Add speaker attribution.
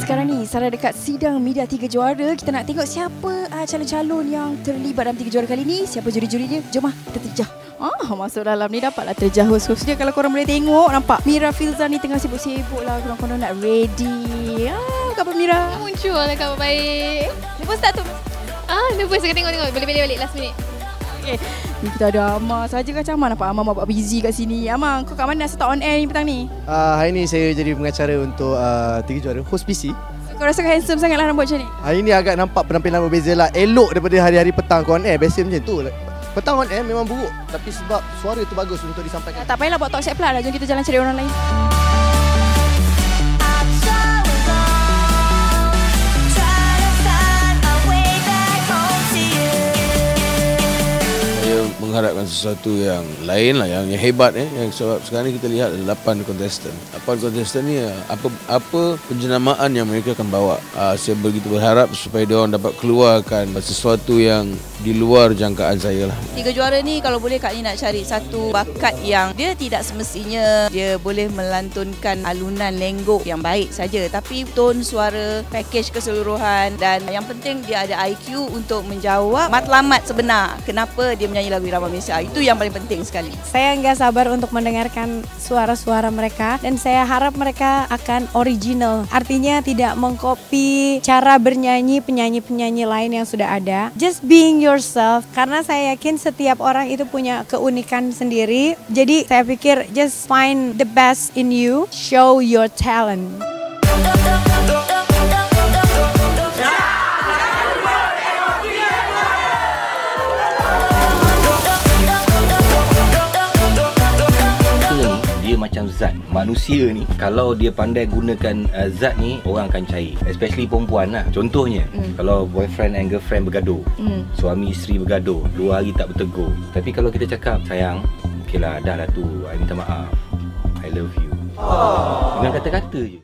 Speaker 1: Sekarang ni Sarah dekat sidang media 3 juara. Kita nak tengok siapa calon-calon yang terlibat dalam 3 juara kali ni. Siapa juri-juri dia. Jom kita terjah. Masuk dalam ni dapatlah terjah host-host dia. Kalau korang boleh tengok, nampak Mira Filzah ni tengah sibuk-sibuk lah. Korang-korang nak ready. Khabar Mira?
Speaker 2: Muncul lah khabar baik.
Speaker 1: Nervous tak tu?
Speaker 2: Nervous saya tengok. Boleh balik last minute.
Speaker 1: Okay. Ni kita ada Amar saja kacau Amar. Nampak Amar buat busy kat sini. Amar, kau kat mana start on air ni petang ni?
Speaker 3: Hari ni saya jadi pengacara untuk 3 juara host PC.
Speaker 1: Kau rasa handsome sangat lah rambut macam ni?
Speaker 3: Hari ni agak nampak penampilan berbeza lah. Elok daripada hari-hari petang kau on air. Biasa macam tu. Petang on air memang buruk. Tapi sebab suara tu bagus untuk disampaikan.
Speaker 1: Tak payahlah buat talk set pula dah. Jom kita jalan cari orang lain.
Speaker 4: Mengharapkan sesuatu yang lain lah, yang hebat yang sebab sekarang ni kita lihat ada 8 kontestan. 8 kontestan ni apa penjenamaan yang mereka akan bawa. Saya begitu berharap supaya dia orang dapat keluarkan sesuatu yang di luar jangkaan saya lah.
Speaker 5: 3 juara ni kalau boleh Kak Ni nak cari satu bakat yang dia tidak semestinya dia boleh melantunkan alunan lenggok yang baik saja, tapi tone suara, package keseluruhan, dan yang penting dia ada IQ untuk menjawab matlamat sebenar kenapa dia menyanyi lagu Irama Malaysia. Itu yang paling penting sekali.
Speaker 6: Saya nggak sabar untuk mendengarkan suara-suara mereka dan saya harap mereka akan original. Artinya tidak mengcopy cara bernyanyi penyanyi-penyanyi lain yang sudah ada. Just being yourself, karena saya yakin setiap orang itu punya keunikan sendiri. Jadi saya pikir just find the best in you, show your talent.
Speaker 7: Dia macam zat. Manusia ni kalau dia pandai gunakan zat ni, orang akan cair. Especially perempuan lah. Contohnya kalau boyfriend and girlfriend bergaduh, suami isteri bergaduh, 2 hari tak bertegur. Tapi kalau kita cakap, sayang, okey lah, dah lah tu, I minta maaf, I love you, dengan kata-kata je.